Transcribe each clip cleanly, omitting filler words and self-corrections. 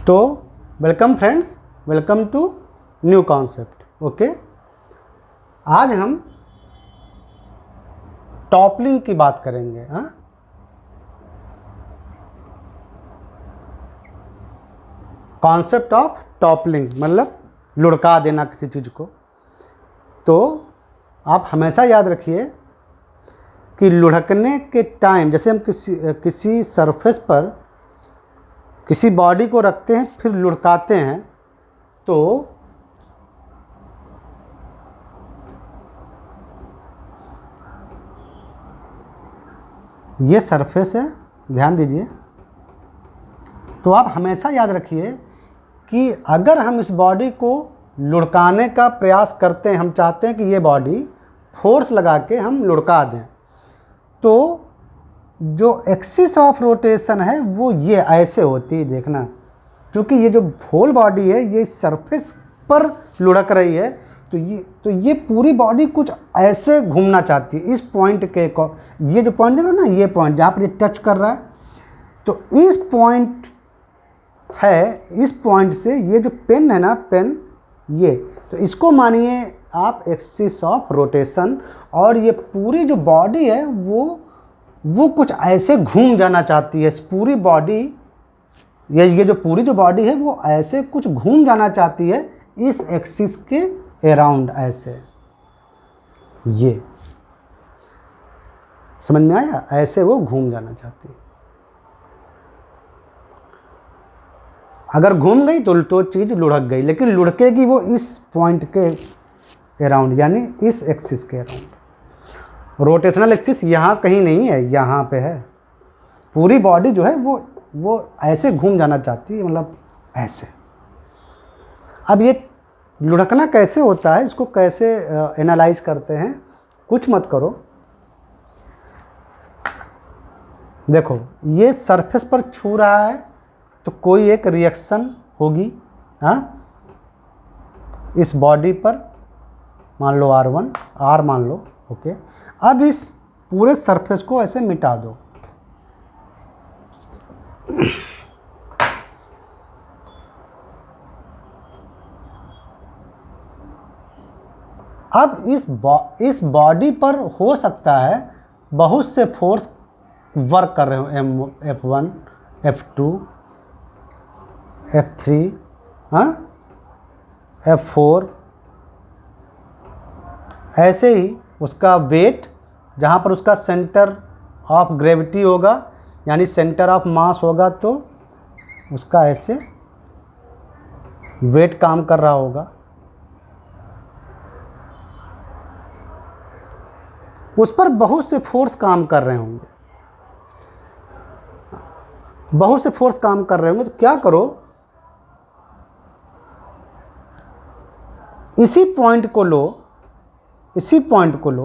तो welcome friends, welcome to new concept. Okay, आज हम टॉपलिंग की बात करेंगे। हाँ, कॉन्सेप्ट ऑफ टॉपलिंग मतलब लुढ़का देना किसी चीज़ को। तो आप हमेशा याद रखिए कि लुढ़कने के टाइम जैसे हम किसी सरफेस पर किसी बॉडी को रखते हैं फिर लुढ़काते हैं, तो ये सरफेस है, ध्यान दीजिए। तो आप हमेशा याद रखिए कि अगर हम इस बॉडी को लुढ़काने का प्रयास करते हैं, हम चाहते हैं कि ये बॉडी फोर्स लगा के हम लुढ़का दें, तो जो एक्सिस ऑफ रोटेशन है वो ये ऐसे होती है, देखना। क्योंकि ये जो होल बॉडी है ये सरफेस पर लुढ़क रही है, तो ये पूरी बॉडी कुछ ऐसे घूमना चाहती है। इस पॉइंट के ये जो पॉइंट देख रहे हो ना, ये पॉइंट जहाँ पर ये टच कर रहा है, तो इस पॉइंट है, इस पॉइंट से ये जो पेन है ना, पेन ये, तो इसको मानिए आप एक्सिस ऑफ रोटेशन। और ये पूरी जो बॉडी है वो कुछ ऐसे घूम जाना चाहती है। इस पूरी बॉडी, ये जो पूरी जो बॉडी है वो ऐसे कुछ घूम जाना चाहती है इस एक्सिस के अराउंड, ऐसे। ये समझ में आया? ऐसे वो घूम जाना चाहती है। अगर घूम गई तो चीज़ लुढ़क गई, लेकिन लुढ़केगी वो इस पॉइंट के अराउंड, यानी इस एक्सिस के अराउंड। रोटेशनल एक्सिस यहाँ कहीं नहीं है, यहाँ पे है। पूरी बॉडी जो है वो ऐसे घूम जाना चाहती है, मतलब ऐसे। अब ये लुढ़कना कैसे होता है, इसको कैसे एनालाइज करते हैं, कुछ मत करो। देखो, ये सरफेस पर छू रहा है तो कोई एक रिएक्शन होगी। हाँ, इस बॉडी पर मान लो R1, R मान लो। ओके, अब इस पूरे सरफेस को ऐसे मिटा दो। अब इस बॉडी पर हो सकता है बहुत से फोर्स वर्क कर रहे हो, F1, F2, F3, हाँ, F4। ऐसे ही उसका वेट, जहाँ पर उसका सेंटर ऑफ ग्रेविटी होगा, यानी सेंटर ऑफ मास होगा, तो उसका ऐसे वेट काम कर रहा होगा। उस पर बहुत से फोर्स काम कर रहे होंगे, बहुत से फोर्स काम कर रहे होंगे। तो क्या करो, इसी पॉइंट को लो, इसी पॉइंट को लो,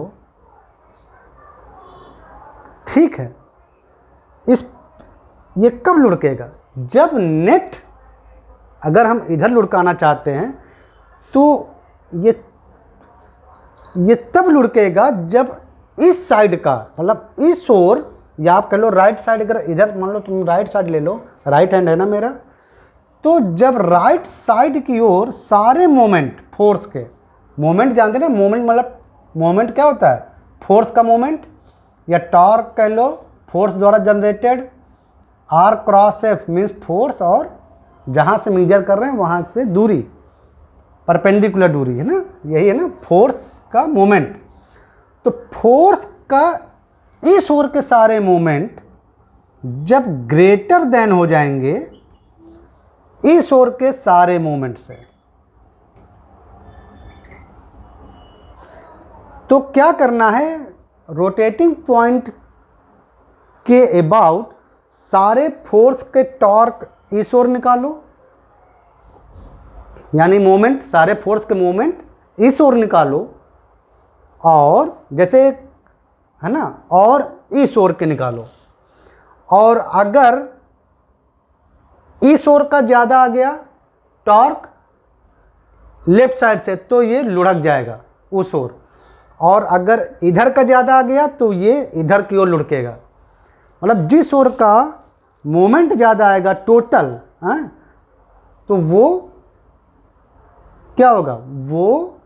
ठीक है। ये कब लुढ़केगा? जब नेट, अगर हम इधर लुढ़काना चाहते हैं तो ये तब लुढ़केगा जब इस साइड का, मतलब इस ओर, या आप कह लो राइट साइड, अगर इधर मान लो तुम राइट साइड ले लो, राइट हैंड है ना मेरा, तो जब राइट साइड की ओर सारे मोमेंट, फोर्स के मोमेंट, जानते हैं ना, मोमेंट मतलब मोमेंट क्या होता है? फोर्स का मोमेंट, या टॉर्क कह लो, फोर्स द्वारा generated. R cross F means force, और जहाँ से मेजर कर रहे हैं वहाँ से दूरी, परपेंडिकुलर दूरी, है ना, यही है ना फोर्स का मोमेंट। तो फोर्स का इस ओर के सारे मोमेंट जब ग्रेटर देन हो जाएंगे इस ओर के सारे मोमेंट से, तो क्या करना है, रोटेटिंग पॉइंट के अबाउट सारे फोर्स के टॉर्क इस ओर निकालो, यानी मोमेंट, सारे फोर्स के मोमेंट इस ओर निकालो, और जैसे है ना, और इस ओर के निकालो। और अगर इस ओर का ज़्यादा आ गया टॉर्क लेफ्ट साइड से, तो ये लुढ़क जाएगा उस ओर। और अगर इधर का ज़्यादा आ गया तो ये इधर की ओर लुढ़केगा। मतलब जिस ओर का मोमेंट ज़्यादा आएगा टोटल, तो वो क्या होगा, वो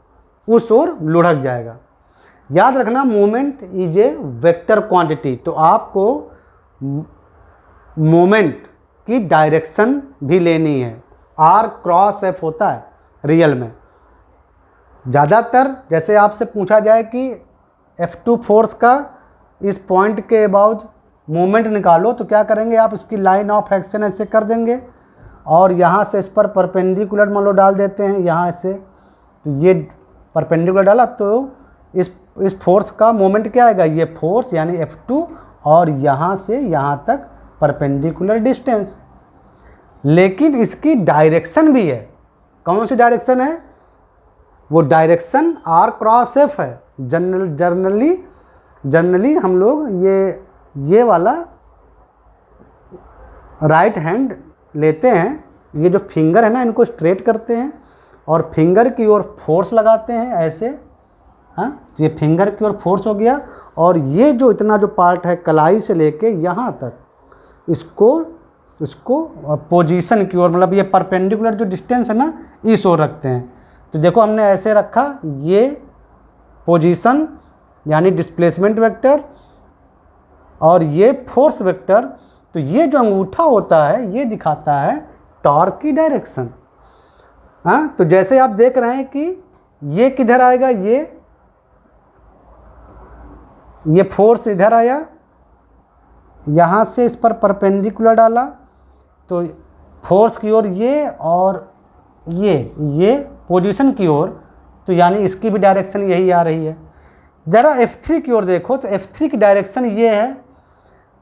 उस ओर लुढ़क जाएगा। याद रखना moment is a vector quantity, तो आपको मोमेंट की डायरेक्शन भी लेनी है। आर क्रॉस एफ होता है रियल में। ज़्यादातर जैसे आपसे पूछा जाए कि F2 फोर्स का इस पॉइंट के अबाउट मोमेंट निकालो, तो क्या करेंगे आप, इसकी लाइन ऑफ एक्शन ऐसे कर देंगे और यहाँ से इस पर परपेंडिकुलर मान लो डाल देते हैं यहाँ से, तो ये परपेंडिकुलर डाला तो इस फोर्स का मोमेंट क्या आएगा, ये फोर्स यानी F2 और यहाँ से यहाँ तक परपेंडिकुलर डिस्टेंस। लेकिन इसकी डायरेक्शन भी है। कौन सी डायरेक्शन है, वो डायरेक्शन आर क्रॉस एफ है। जनरली हम लोग ये वाला राइट हैंड लेते हैं, ये जो फिंगर है ना इनको स्ट्रेट करते हैं और फिंगर की ओर फोर्स लगाते हैं ऐसे, हाँ, ये फिंगर की ओर फोर्स हो गया और ये जो इतना जो पार्ट है कलाई से लेके यहाँ तक, इसको पोजीशन की ओर, मतलब ये परपेंडिकुलर जो डिस्टेंस है ना इस ओर रखते हैं। तो देखो हमने ऐसे रखा, ये पोजीशन यानी डिस्प्लेसमेंट वेक्टर और ये फोर्स वेक्टर। तो ये जो अंगूठा होता है ये दिखाता है टॉर्क की डायरेक्शन। हाँ, तो जैसे आप देख रहे हैं कि ये किधर आएगा, ये फोर्स इधर आया, यहाँ से इस पर परपेंडिकुलर डाला तो फोर्स की ओर ये और ये पोजीशन की ओर, तो यानी इसकी भी डायरेक्शन यही आ रही है। ज़रा F3 की ओर देखो तो F3 की डायरेक्शन ये है,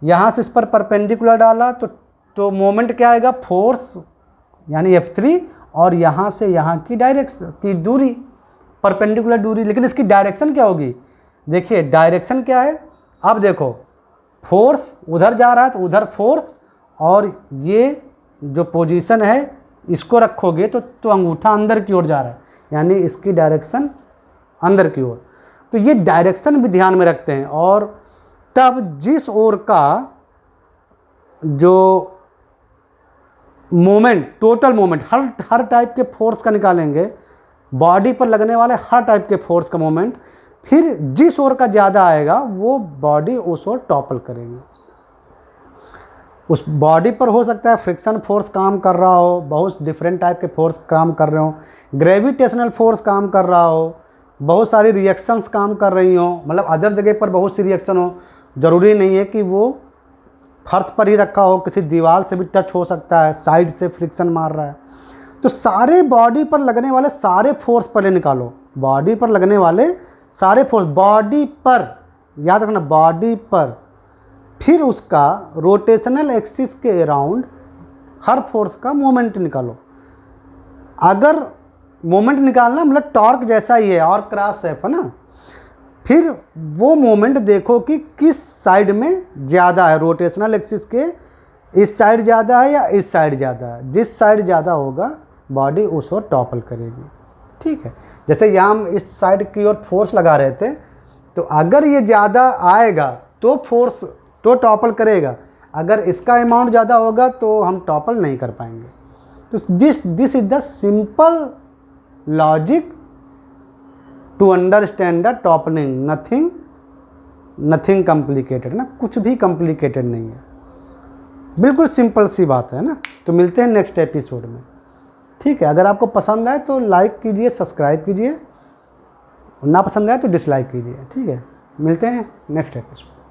यहाँ से इस पर परपेंडिकुलर डाला तो मोमेंट क्या आएगा, फोर्स यानी F3 और यहाँ से यहाँ की डायरेक्शन की दूरी, परपेंडिकुलर दूरी। लेकिन इसकी डायरेक्शन क्या होगी, देखिए डायरेक्शन क्या है, अब देखो फोर्स उधर जा रहा है तो उधर फोर्स, और ये जो पोजीशन है इसको रखोगे तो अंगूठा अंदर की ओर जा रहा है, यानी इसकी डायरेक्शन अंदर की ओर। तो ये डायरेक्शन भी ध्यान में रखते हैं। और तब जिस ओर का जो मोमेंट, टोटल मोमेंट, हर टाइप के फोर्स का निकालेंगे, बॉडी पर लगने वाले हर टाइप के फोर्स का मोमेंट, फिर जिस ओर का ज़्यादा आएगा वो बॉडी उस ओर टॉपल करेगी। उस बॉडी पर हो सकता है फ्रिक्शन फोर्स काम कर रहा हो, बहुत डिफरेंट टाइप के फोर्स काम कर रहे हो, ग्रेविटेशनल फोर्स काम कर रहा हो, बहुत सारी रिएक्शंस काम कर रही हो, मतलब अदर जगह पर बहुत सी रिएक्शन हो। ज़रूरी नहीं है कि वो फर्श पर ही रखा हो, किसी दीवार से भी टच हो सकता है, साइड से फ्रिक्शन मार रहा है। तो सारे बॉडी पर लगने वाले सारे फोर्स पहले निकालो, बॉडी पर लगने वाले सारे फोर्स, बॉडी पर, याद रखना बॉडी पर, फिर उसका रोटेशनल एक्सिस के अराउंड हर फोर्स का मोमेंट निकालो। अगर मोमेंट निकालना मतलब टॉर्क जैसा ही है और क्रॉस एफ है ना, फिर वो मोमेंट देखो कि किस साइड में ज़्यादा है, रोटेशनल एक्सिस के इस साइड ज़्यादा है या इस साइड ज़्यादा है। जिस साइड ज़्यादा होगा बॉडी उस ओर टॉपल करेगी। ठीक है, जैसे यहाँ हम इस साइड की ओर फोर्स लगा रहे थे, तो अगर ये ज़्यादा आएगा तो फोर्स तो टॉपल करेगा, अगर इसका अमाउंट ज़्यादा होगा तो हम टॉपल नहीं कर पाएंगे। तो this is the simple logic to understand the toppling, nothing complicated ना, कुछ भी कॉम्प्लिकेटेड नहीं है, बिल्कुल सिंपल सी बात है ना। तो मिलते हैं नेक्स्ट एपिसोड में। ठीक है, अगर आपको पसंद आए तो लाइक कीजिए, सब्सक्राइब कीजिए, ना पसंद आए तो डिसलाइक कीजिए। ठीक है, मिलते हैं नेक्स्ट एपिसोड।